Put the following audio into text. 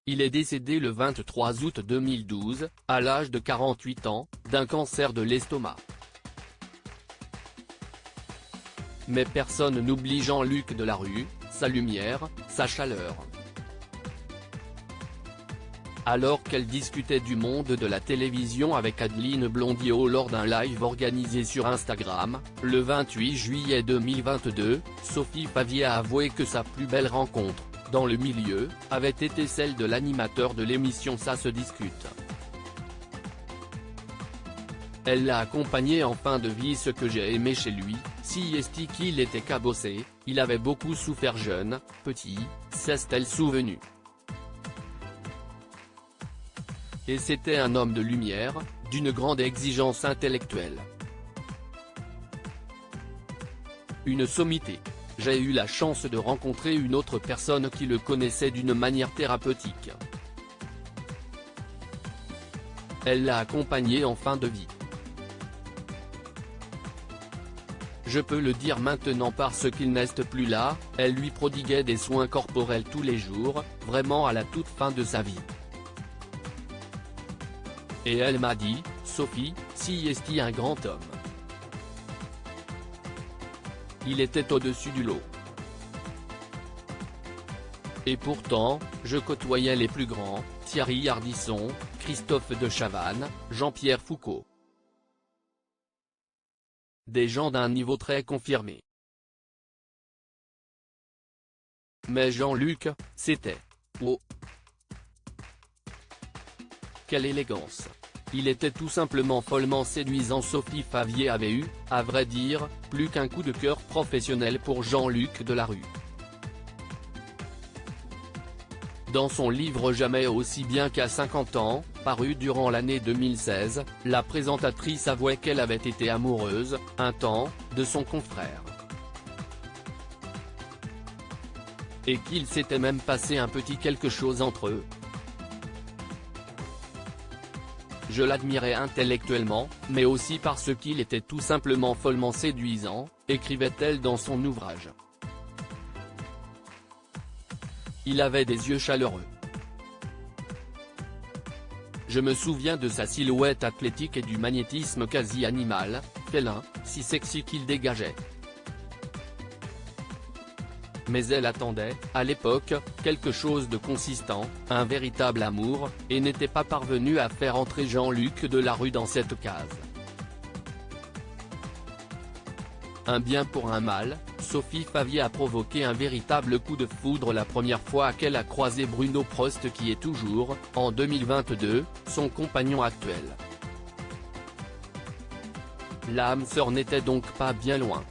Il est décédé le 23 août 2012, à l'âge de 48 ans, d'un cancer de l'estomac. Mais personne n'oublie Jean-Luc Delarue, sa lumière, sa chaleur. Alors qu'elle discutait du monde de la télévision avec Adeline Blondiot lors d'un live organisé sur Instagram, le 28 juillet 2022, Sophie Favier a avoué que sa plus belle rencontre, dans le milieu, avait été celle de l'animateur de l'émission Ça se discute. Elle l'a accompagné en fin de vie. Ce que j'ai aimé chez lui, si est qu'il était cabossé, il avait beaucoup souffert jeune, petit, s'est-elle souvenu. Et c'était un homme de lumière, d'une grande exigence intellectuelle. Une sommité. J'ai eu la chance de rencontrer une autre personne qui le connaissait d'une manière thérapeutique. Elle l'a accompagné en fin de vie. Je peux le dire maintenant parce qu'il n'est plus là, elle lui prodiguait des soins corporels tous les jours, vraiment à la toute fin de sa vie. Et elle m'a dit, Sophie, si est un grand homme. Il était au-dessus du lot. Et pourtant, je côtoyais les plus grands, Thierry Ardisson, Christophe de Chavannes, Jean-Pierre Foucault. Des gens d'un niveau très confirmé. Mais Jean-Luc, c'était. Oh! Quelle élégance! Il était tout simplement follement séduisant. Sophie Favier avait eu, à vrai dire, plus qu'un coup de cœur professionnel pour Jean-Luc Delarue. Dans son livre Jamais aussi bien qu'à 50 ans, paru durant l'année 2016, la présentatrice avouait qu'elle avait été amoureuse, un temps, de son confrère. Et qu'il s'était même passé un petit quelque chose entre eux. Je l'admirais intellectuellement, mais aussi parce qu'il était tout simplement follement séduisant, écrivait-elle dans son ouvrage. Il avait des yeux chaleureux. Je me souviens de sa silhouette athlétique et du magnétisme quasi animal, félin, si sexy qu'il dégageait. Mais elle attendait, à l'époque, quelque chose de consistant, un véritable amour, et n'était pas parvenue à faire entrer Jean-Luc Delarue dans cette case. Un bien pour un mal, Sophie Favier a provoqué un véritable coup de foudre la première fois qu'elle a croisé Bruno Prost, qui est toujours, en 2022, son compagnon actuel. L'âme sœur n'était donc pas bien loin.